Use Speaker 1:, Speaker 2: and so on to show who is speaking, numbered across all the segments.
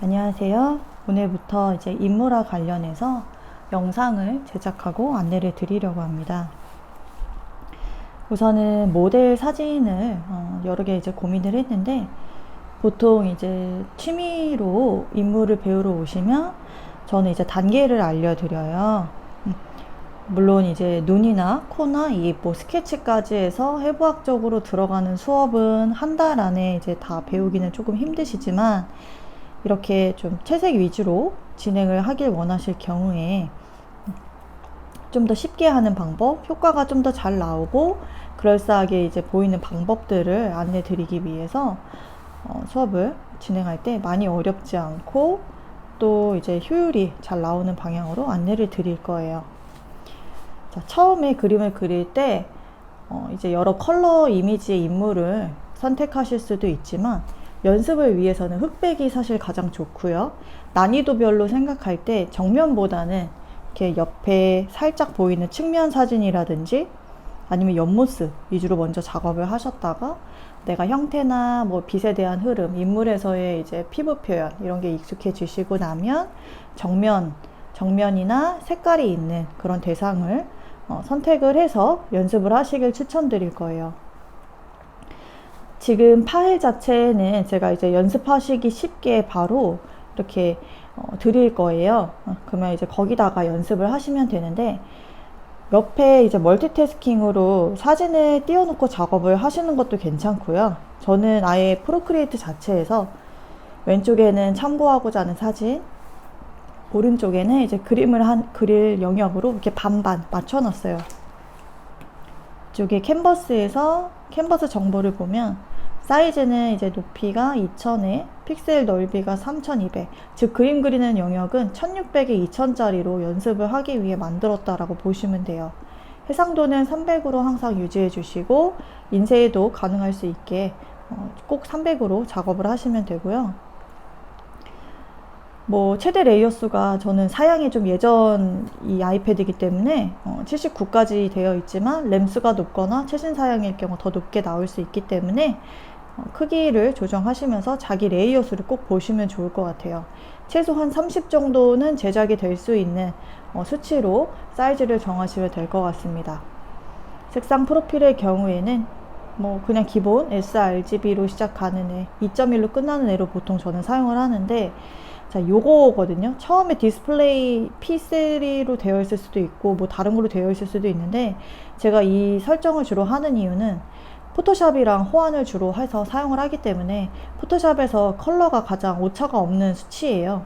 Speaker 1: 안녕하세요. 오늘부터 이제 인물화 관련해서 영상을 제작하고 안내를 드리려고 합니다. 우선은 모델 사진을 여러 개 이제 고민을 했는데, 보통 이제 취미로 인물을 배우러 오시면 저는 이제 단계를 알려드려요. 물론 이제 눈이나 코나 이 뭐 스케치까지 해서 해부학적으로 들어가는 수업은 한 달 안에 이제 다 배우기는 조금 힘드시지만, 이렇게 좀 채색 위주로 진행을 하길 원하실 경우에 좀 더 쉽게 하는 방법, 효과가 좀 더 잘 나오고 그럴싸하게 이제 보이는 방법들을 안내 드리기 위해서 수업을 진행할 때 많이 어렵지 않고 또 이제 효율이 잘 나오는 방향으로 안내를 드릴 거예요. 자, 처음에 그림을 그릴 때 이제 여러 컬러 이미지의 인물을 선택하실 수도 있지만, 연습을 위해서는 흑백이 사실 가장 좋고요. 난이도별로 생각할 때 정면보다는 이렇게 옆에 살짝 보이는 측면 사진이라든지 아니면 옆모습 위주로 먼저 작업을 하셨다가, 내가 형태나 뭐 빛에 대한 흐름, 인물에서의 이제 피부 표현 이런 게 익숙해지시고 나면 정면이나 색깔이 있는 그런 대상을 선택을 해서 연습을 하시길 추천드릴 거예요. 지금 파일 자체는 제가 이제 연습하시기 쉽게 바로 이렇게 드릴 거예요. 그러면 이제 거기다가 연습을 하시면 되는데, 옆에 이제 멀티태스킹으로 사진을 띄워놓고 작업을 하시는 것도 괜찮고요. 저는 아예 프로크리에이트 자체에서 왼쪽에는 참고하고자 하는 사진, 오른쪽에는 이제 그릴 영역으로 이렇게 반반 맞춰놨어요. 이쪽에 캔버스 정보를 보면 사이즈는 이제 높이가 2000에 픽셀 넓이가 3200, 즉 그림 그리는 영역은 1600에 2000짜리로 연습을 하기 위해 만들었다라고 보시면 돼요. 해상도는 300으로 항상 유지해 주시고, 인쇄도 가능할 수 있게 꼭 300으로 작업을 하시면 되고요. 뭐 최대 레이어 수가, 저는 사양이 좀 예전 이 아이패드이기 때문에 79까지 되어 있지만, 램 수가 높거나 최신 사양일 경우 더 높게 나올 수 있기 때문에 크기를 조정하시면서 자기 레이어 수를 꼭 보시면 좋을 것 같아요. 최소한 30 정도는 제작이 될 수 있는 수치로 사이즈를 정하시면 될 것 같습니다. 색상 프로필의 경우에는 뭐 그냥 기본 sRGB로 시작하는 애, 2.1로 끝나는 애로 보통 저는 사용을 하는데, 자, 요거거든요. 처음에 디스플레이 P3로 되어 있을 수도 있고 뭐 다른 걸로 되어 있을 수도 있는데, 제가 이 설정을 주로 하는 이유는 포토샵이랑 호환을 주로 해서 사용을 하기 때문에 포토샵에서 컬러가 가장 오차가 없는 수치예요.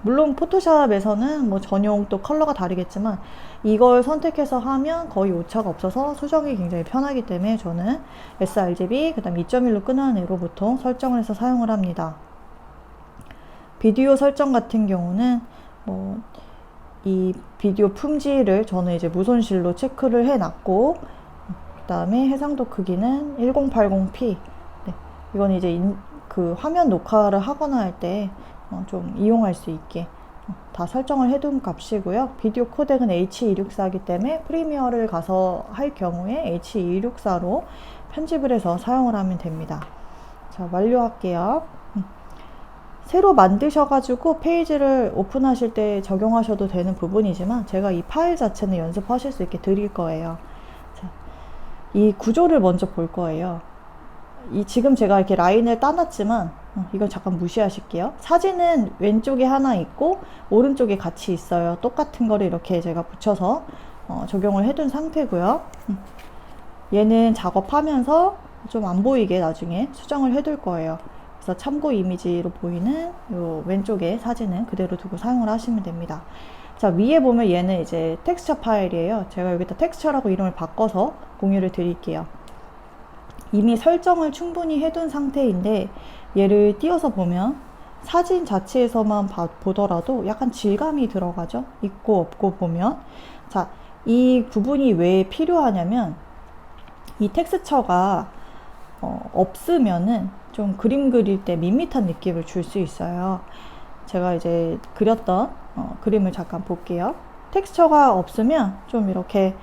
Speaker 1: 물론 포토샵에서는 뭐 전용 또 컬러가 다르겠지만, 이걸 선택해서 하면 거의 오차가 없어서 수정이 굉장히 편하기 때문에 저는 sRGB, 그 다음 2.1로 끝나는 애로 보통 설정을 해서 사용을 합니다. 비디오 설정 같은 경우는 뭐 이 비디오 품질을 저는 이제 무손실로 체크를 해 놨고, 그 다음에 해상도 크기는 1080p. 네, 이건 이제 그 화면 녹화를 하거나 할 때 좀 이용할 수 있게 다 설정을 해둔 값이고요. 비디오 코덱은 H264이기 때문에 프리미어를 가서 할 경우에 H264로 편집을 해서 사용을 하면 됩니다. 자, 완료할게요. 새로 만드셔가지고 페이지를 오픈하실 때 적용하셔도 되는 부분이지만, 제가 이 파일 자체는 연습하실 수 있게 드릴 거예요. 자, 이 구조를 먼저 볼 거예요. 지금 제가 이렇게 라인을 따놨지만 이건 잠깐 무시하실게요. 사진은 왼쪽에 하나 있고 오른쪽에 같이 있어요. 똑같은 거를 이렇게 제가 붙여서 적용을 해둔 상태고요. 얘는 작업하면서 좀 안 보이게 나중에 수정을 해둘 거예요. 그래서 참고 이미지로 보이는 요 왼쪽에 사진은 그대로 두고 사용을 하시면 됩니다. 자, 위에 보면 얘는 이제 텍스처 파일이에요. 제가 여기다 텍스처라고 이름을 바꿔서 공유를 드릴게요. 이미 설정을 충분히 해둔 상태인데, 얘를 띄워서 보면 사진 자체에서만 보더라도 약간 질감이 들어가죠. 있고 없고 보면. 자, 이 부분이 왜 필요하냐면, 이 텍스처가 없으면은 좀 그림 그릴 때 밋밋한 느낌을 줄 수 있어요. 제가 이제 그렸던 그림을 잠깐 볼게요. 텍스처가 없으면 좀 이렇게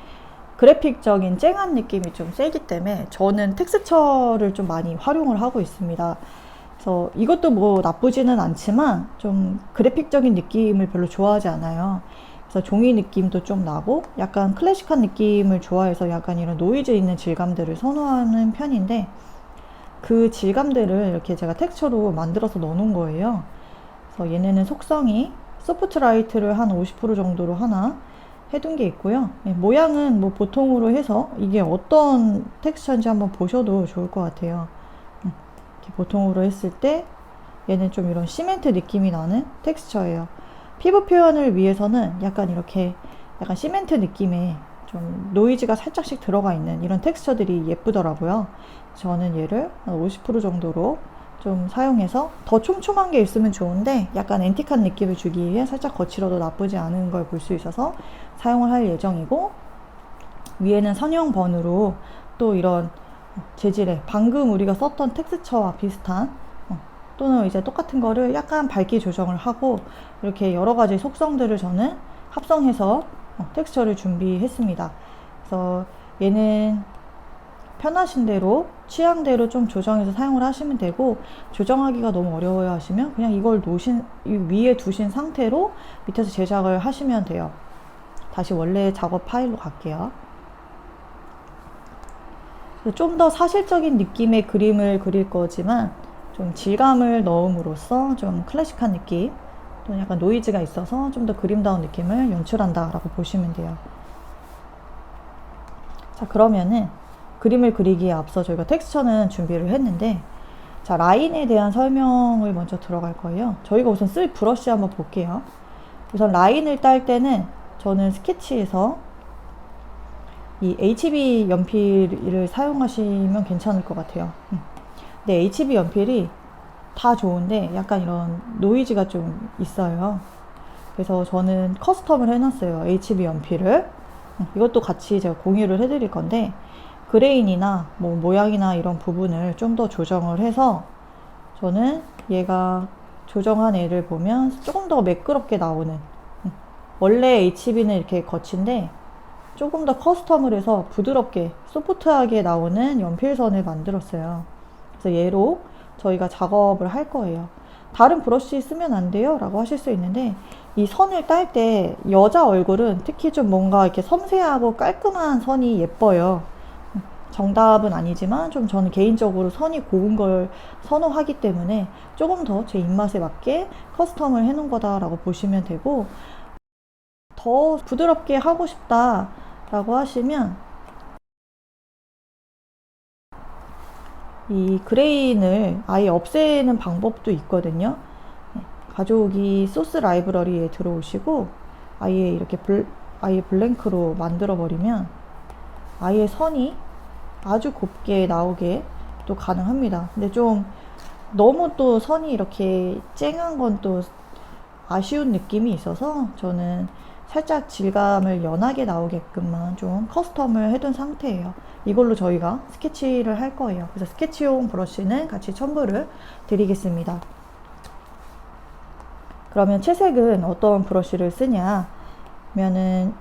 Speaker 1: 그래픽적인 쨍한 느낌이 좀 세기 때문에 저는 텍스처를 좀 많이 활용을 하고 있습니다. 그래서 이것도 뭐 나쁘지는 않지만 좀 그래픽적인 느낌을 별로 좋아하지 않아요. 그래서 종이 느낌도 좀 나고 약간 클래식한 느낌을 좋아해서 약간 이런 노이즈 있는 질감들을 선호하는 편인데, 그 질감들을 이렇게 제가 텍스처로 만들어서 넣어 놓은 거예요. 그래서 얘네는 속성이 소프트 라이트를 한 50% 정도로 하나 해둔 게 있고요. 모양은 뭐 보통으로 해서 이게 어떤 텍스처인지 한번 보셔도 좋을 것 같아요. 이렇게 보통으로 했을 때 얘는 좀 이런 시멘트 느낌이 나는 텍스처예요. 피부 표현을 위해서는 약간 이렇게 약간 시멘트 느낌의 좀 노이즈가 살짝씩 들어가 있는 이런 텍스처들이 예쁘더라고요. 저는 얘를 한 50% 정도로 좀 사용해서, 더 촘촘한 게 있으면 좋은데 약간 앤틱한 느낌을 주기 위해 살짝 거칠어도 나쁘지 않은 걸 볼 수 있어서 사용을 할 예정이고, 위에는 선형 번으로 또 이런 재질의 방금 우리가 썼던 텍스처와 비슷한 또는 이제 똑같은 거를 약간 밝기 조정을 하고 이렇게 여러 가지 속성들을 저는 합성해서 텍스처를 준비했습니다. 그래서 얘는 편하신 대로 취향대로 좀 조정해서 사용을 하시면 되고, 조정하기가 너무 어려워요 하시면 그냥 이걸 놓으신 위에 두신 상태로 밑에서 제작을 하시면 돼요. 다시 원래 작업 파일로 갈게요. 좀 더 사실적인 느낌의 그림을 그릴 거지만 좀 질감을 넣음으로써 좀 클래식한 느낌 또는 약간 노이즈가 있어서 좀 더 그림다운 느낌을 연출한다 라고 보시면 돼요. 자, 그러면은 그림을 그리기에 앞서 저희가 텍스처는 준비를 했는데, 자, 라인에 대한 설명을 먼저 들어갈 거예요. 저희가 우선 쓸 브러쉬 한번 볼게요. 우선 라인을 딸 때는 저는 스케치에서 이 HB 연필을 사용하시면 괜찮을 것 같아요. 근데 HB 연필이 다 좋은데 약간 이런 노이즈가 좀 있어요. 그래서 저는 커스텀을 해놨어요. HB 연필을. 이것도 같이 제가 공유를 해드릴 건데, 그레인이나 뭐 모양이나 이런 부분을 좀 더 조정을 해서, 저는 얘가 조정한 애를 보면 조금 더 매끄럽게 나오는, 원래 HB는 이렇게 거친데 조금 더 커스텀을 해서 부드럽게 소프트하게 나오는 연필선을 만들었어요. 그래서 얘로 저희가 작업을 할 거예요. 다른 브러쉬 쓰면 안 돼요 라고 하실 수 있는데, 이 선을 딸 때 여자 얼굴은 특히 좀 뭔가 이렇게 섬세하고 깔끔한 선이 예뻐요. 정답은 아니지만 좀 저는 개인적으로 선이 고운 걸 선호하기 때문에 조금 더 제 입맛에 맞게 커스텀을 해 놓은 거다라고 보시면 되고, 더 부드럽게 하고 싶다 라고 하시면 이 그레인을 아예 없애는 방법도 있거든요. 가져오기 소스 라이브러리에 들어오시고 아예 이렇게 아예 블랭크로 만들어 버리면 아예 선이 아주 곱게 나오게 또 가능합니다. 근데 좀 너무 또 선이 이렇게 쨍한 건 또 아쉬운 느낌이 있어서 저는 살짝 질감을 연하게 나오게끔만 좀 커스텀을 해둔 상태예요. 이걸로 저희가 스케치를 할 거예요. 그래서 스케치용 브러쉬는 같이 첨부를 드리겠습니다. 그러면 채색은 어떤 브러쉬를 쓰냐 면은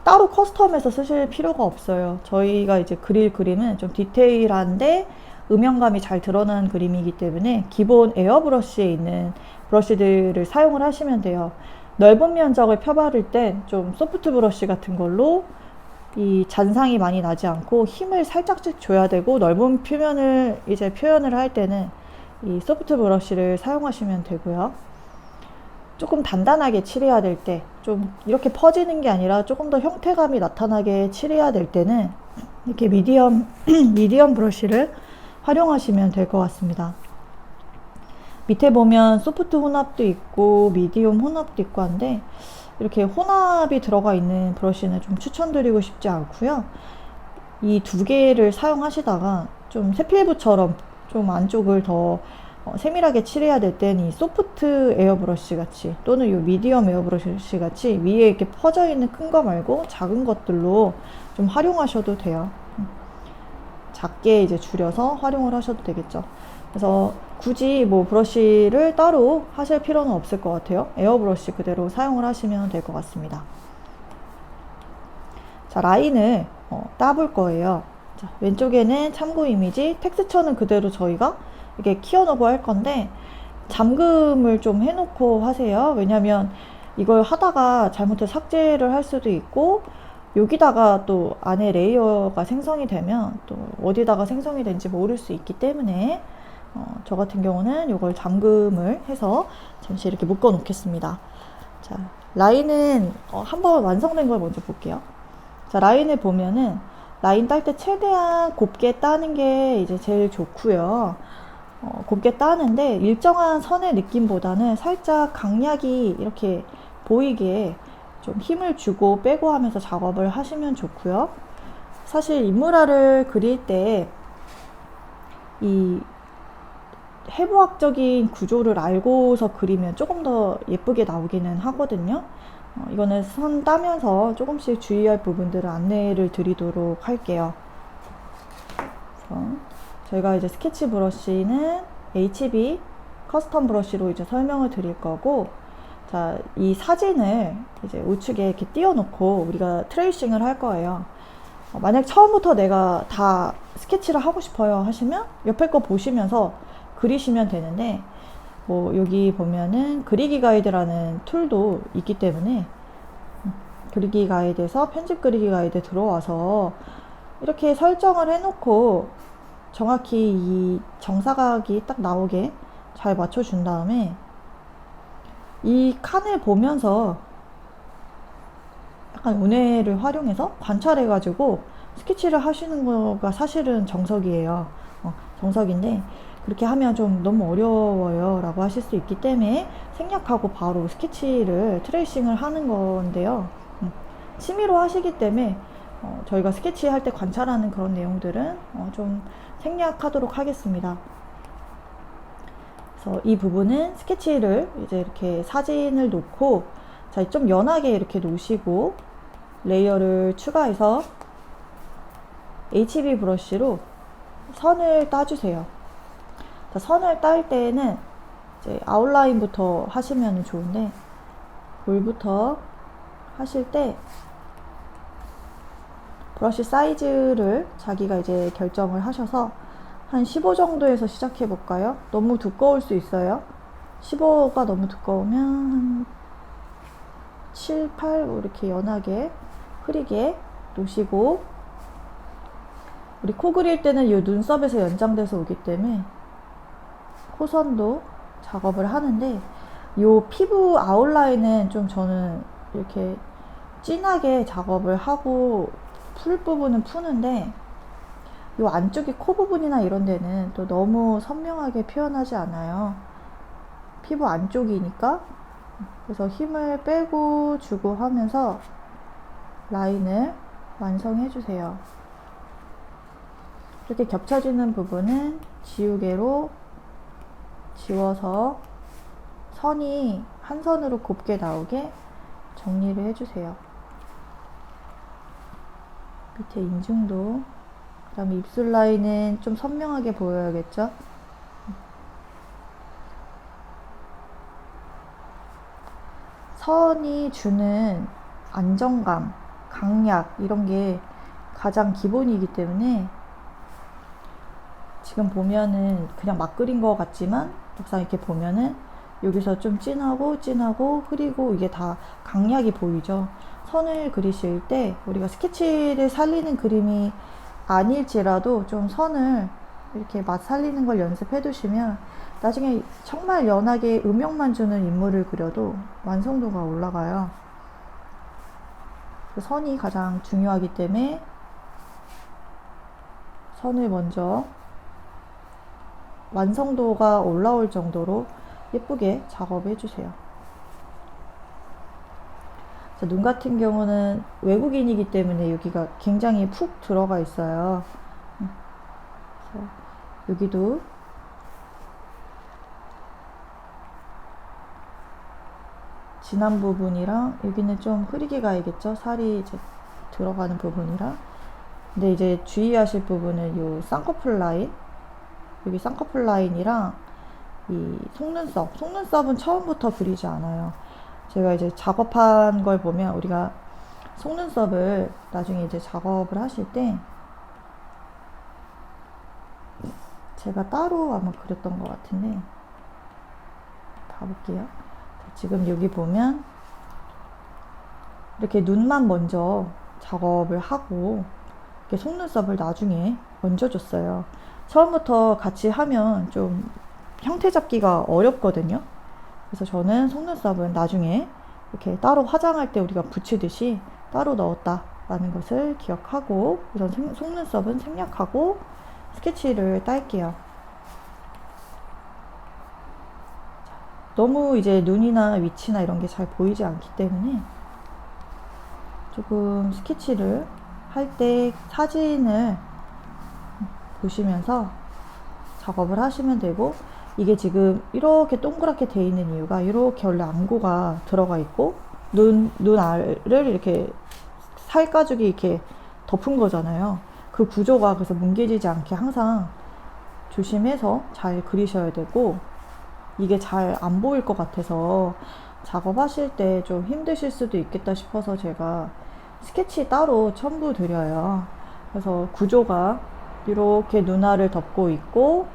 Speaker 1: 따로 커스텀해서 쓰실 필요가 없어요. 저희가 이제 그릴 그림은 좀 디테일한데 음영감이 잘 드러난 그림이기 때문에 기본 에어브러쉬에 있는 브러쉬들을 사용을 하시면 돼요. 넓은 면적을 펴바를 땐 좀 소프트 브러쉬 같은 걸로 이 잔상이 많이 나지 않고 힘을 살짝씩 줘야 되고, 넓은 표면을 이제 표현을 할 때는 이 소프트 브러쉬를 사용하시면 되고요. 조금 단단하게 칠해야 될 때, 좀 이렇게 퍼지는 게 아니라 조금 더 형태감이 나타나게 칠해야 될 때는 이렇게 미디엄 브러쉬를 활용하시면 될 것 같습니다. 밑에 보면 소프트 혼합도 있고 미디엄 혼합도 있고 한데, 이렇게 혼합이 들어가 있는 브러쉬는 좀 추천드리고 싶지 않고요. 이 두 개를 사용하시다가 좀 세필부처럼 좀 안쪽을 더 세밀하게 칠해야 될 때는 이 소프트 에어브러쉬 같이 또는 이 미디엄 에어브러쉬 같이 위에 이렇게 퍼져 있는 큰 거 말고 작은 것들로 좀 활용하셔도 돼요. 작게 이제 줄여서 활용을 하셔도 되겠죠. 그래서 굳이 뭐 브러쉬를 따로 하실 필요는 없을 것 같아요. 에어브러쉬 그대로 사용을 하시면 될 것 같습니다. 자, 라인을 따볼 거예요. 자, 왼쪽에는 참고 이미지, 텍스처는 그대로 저희가 이게 키워놓고 할 건데 잠금을 좀 해놓고 하세요. 왜냐면 이걸 하다가 잘못해서 삭제를 할 수도 있고 여기다가 또 안에 레이어가 생성이 되면 또 어디다가 생성이 된지 모를 수 있기 때문에 저 같은 경우는 이걸 잠금을 해서 잠시 이렇게 묶어 놓겠습니다. 자, 라인은 한번 완성된 걸 먼저 볼게요. 자, 라인을 보면은 라인 딸 때 최대한 곱게 따는 게 이제 제일 좋고요. 곱게 따는데 일정한 선의 느낌보다는 살짝 강약이 이렇게 보이게 좀 힘을 주고 빼고 하면서 작업을 하시면 좋고요. 사실 인물화를 그릴 때 이 해부학적인 구조를 알고서 그리면 조금 더 예쁘게 나오기는 하거든요. 이거는 선 따면서 조금씩 주의할 부분들을 안내를 드리도록 할게요. 그래서 저희가 이제 스케치 브러쉬는 HB 커스텀 브러쉬로 이제 설명을 드릴 거고, 자, 이 사진을 이제 우측에 이렇게 띄워놓고 우리가 트레이싱을 할 거예요. 만약 처음부터 내가 다 스케치를 하고 싶어요 하시면 옆에 거 보시면서 그리시면 되는데, 뭐 여기 보면은 그리기 가이드라는 툴도 있기 때문에 그리기 가이드에서 편집 그리기 가이드 들어와서 이렇게 설정을 해놓고 정확히 이 정사각이 딱 나오게 잘 맞춰준 다음에 이 칸을 보면서 약간 운해를 활용해서 관찰해가지고 스케치를 하시는 거가 사실은 정석이에요. 정석인데 그렇게 하면 좀 너무 어려워요 라고 하실 수 있기 때문에 생략하고 바로 스케치를 트레이싱을 하는 건데요. 취미로 하시기 때문에 저희가 스케치 할 때 관찰하는 그런 내용들은 좀 생략하도록 하겠습니다. 그래서 이 부분은 스케치를 이제 이렇게 사진을 놓고, 자, 좀 연하게 이렇게 놓으시고 레이어를 추가해서 HB 브러쉬로 선을 따주세요. 자, 선을 딸 때는 이제 아웃라인부터 하시면 좋은데, 볼부터 하실 때 브러쉬 사이즈를 자기가 이제 결정을 하셔서 한 15 정도에서 시작해 볼까요? 너무 두꺼울 수 있어요. 15가 너무 두꺼우면 한 7, 8 이렇게 연하게 흐리게 놓으시고, 우리 코 그릴 때는 이 눈썹에서 연장돼서 오기 때문에 코선도 작업을 하는데, 이 피부 아웃라인은 좀 저는 이렇게 진하게 작업을 하고 풀 부분은 푸는데, 이 안쪽에 코 부분이나 이런 데는 또 너무 선명하게 표현하지 않아요. 피부 안쪽이니까. 그래서 힘을 빼고 주고 하면서 라인을 완성해 주세요. 이렇게 겹쳐지는 부분은 지우개로 지워서 선이 한 선으로 곱게 나오게 정리를 해주세요. 밑에 인중도, 그 다음에 입술 라인은 좀 선명하게 보여야겠죠? 선이 주는 안정감, 강약 이런 게 가장 기본이기 때문에 지금 보면은 그냥 막 그린 것 같지만 막상 이렇게 보면은 여기서 좀 진하고 흐리고 이게 다 강약이 보이죠. 선을 그리실 때 우리가 스케치를 살리는 그림이 아닐지라도 좀 선을 이렇게 맛 살리는 걸 연습해 두시면 나중에 정말 연하게 음영만 주는 인물을 그려도 완성도가 올라가요. 선이 가장 중요하기 때문에 선을 먼저 완성도가 올라올 정도로 예쁘게 작업해 주세요. 자, 눈 같은 경우는 외국인이기 때문에 여기가 굉장히 푹 들어가 있어요. 그래서 여기도 진한 부분이랑 여기는 좀 흐리게 가야겠죠. 살이 이제 들어가는 부분이랑. 근데 이제 주의하실 부분은 요 쌍꺼풀 라인, 여기 쌍꺼풀 라인이랑 이 속눈썹은 처음부터 그리지 않아요. 제가 이제 작업한 걸 보면 우리가 속눈썹을 나중에 이제 작업을 하실 때 제가 따로 아마 그렸던 것 같은데 봐볼게요. 지금 여기 보면 이렇게 눈만 먼저 작업을 하고 이렇게 속눈썹을 나중에 얹어줬어요. 처음부터 같이 하면 좀 형태 잡기가 어렵거든요. 그래서 저는 속눈썹은 나중에 이렇게 따로 화장할 때 우리가 붙이듯이 따로 넣었다라는 것을 기억하고 우선 속눈썹은 생략하고 스케치를 딸게요. 너무 이제 눈이나 위치나 이런 게 잘 보이지 않기 때문에 조금 스케치를 할 때 사진을 보시면서 작업을 하시면 되고, 이게 지금 이렇게 동그랗게 돼 있는 이유가 이렇게 원래 암고가 들어가 있고 눈 알을 이렇게 살 가죽이 이렇게 덮은 거잖아요. 그 구조가 그래서 뭉개지지 않게 항상 조심해서 잘 그리셔야 되고, 이게 잘 안 보일 것 같아서 작업하실 때 좀 힘드실 수도 있겠다 싶어서 제가 스케치 따로 첨부 드려요. 그래서 구조가 이렇게 눈알을 덮고 있고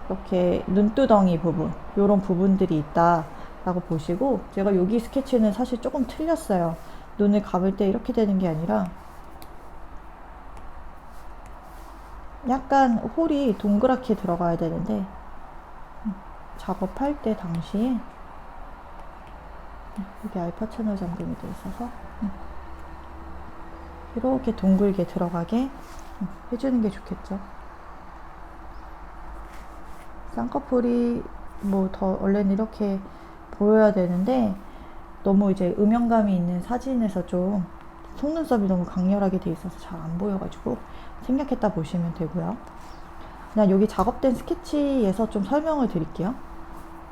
Speaker 1: 이렇게 눈두덩이 부분, 이런 부분들이 있다 라고 보시고, 제가 여기 스케치는 사실 조금 틀렸어요. 눈을 감을 때 이렇게 되는 게 아니라 약간 홀이 동그랗게 들어가야 되는데 작업할 때 당시에 여기 알파 채널 잠금이 돼 있어서 이렇게 둥글게 들어가게 해주는 게 좋겠죠. 쌍꺼풀이 뭐 더 원래는 이렇게 보여야 되는데 너무 이제 음영감이 있는 사진에서 좀 속눈썹이 너무 강렬하게 돼 있어서 잘 안 보여가지고 생략했다 보시면 되고요. 그냥 여기 작업된 스케치에서 좀 설명을 드릴게요.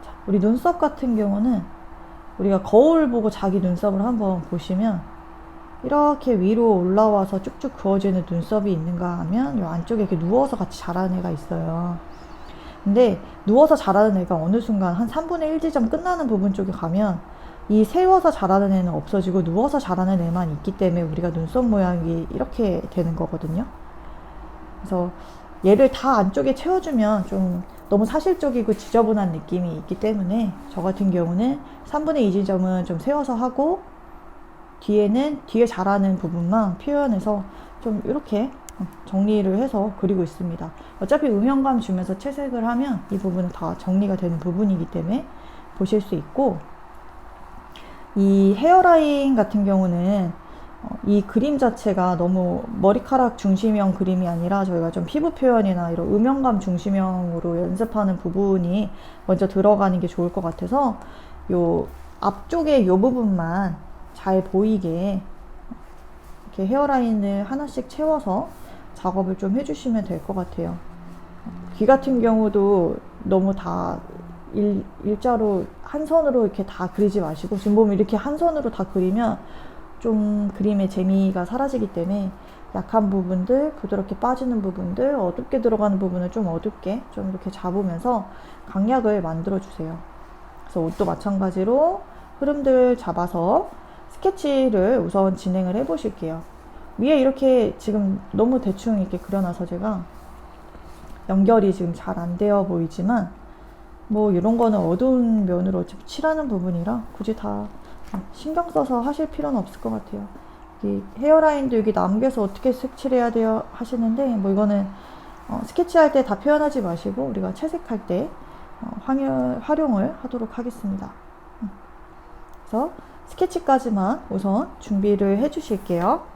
Speaker 1: 자, 우리 눈썹 같은 경우는 우리가 거울 보고 자기 눈썹을 한번 보시면 이렇게 위로 올라와서 쭉쭉 그어지는 눈썹이 있는가 하면 이 안쪽에 이렇게 누워서 같이 자라는 애가 있어요. 근데 누워서 자라는 애가 어느 순간 한 3분의 1 지점 끝나는 부분 쪽에 가면 이 세워서 자라는 애는 없어지고 누워서 자라는 애만 있기 때문에 우리가 눈썹 모양이 이렇게 되는 거거든요. 그래서 얘를 다 안쪽에 채워주면 좀 너무 사실적이고 지저분한 느낌이 있기 때문에 저 같은 경우는 3분의 2 지점은 좀 세워서 하고 뒤에는 뒤에 자라는 부분만 표현해서 좀 이렇게 정리를 해서 그리고 있습니다. 어차피 음영감 주면서 채색을 하면 이 부분은 다 정리가 되는 부분이기 때문에 보실 수 있고, 이 헤어라인 같은 경우는 이 그림 자체가 너무 머리카락 중심형 그림이 아니라 저희가 좀 피부 표현이나 이런 음영감 중심형으로 연습하는 부분이 먼저 들어가는 게 좋을 것 같아서 요 앞쪽에 요 부분만 잘 보이게 이렇게 헤어라인을 하나씩 채워서 작업을 좀 해주시면 될 것 같아요. 귀 같은 경우도 너무 다 일자로 한 선으로 이렇게 다 그리지 마시고, 지금 보면 이렇게 한 선으로 다 그리면 좀 그림의 재미가 사라지기 때문에 약한 부분들, 부드럽게 빠지는 부분들, 어둡게 들어가는 부분을 좀 어둡게 좀 이렇게 잡으면서 강약을 만들어 주세요. 그래서 옷도 마찬가지로 흐름들 잡아서 스케치를 우선 진행을 해 보실게요. 위에 이렇게 지금 너무 대충 이렇게 그려놔서 제가 연결이 지금 잘 안 되어 보이지만 뭐 이런 거는 어두운 면으로 어차피 칠하는 부분이라 굳이 다 신경 써서 하실 필요는 없을 것 같아요. 이 헤어라인도 여기 남겨서 어떻게 색칠해야 돼요 하시는데, 뭐 이거는 스케치할 때 다 표현하지 마시고 우리가 채색할 때 활용을 하도록 하겠습니다. 그래서 스케치까지만 우선 준비를 해 주실게요.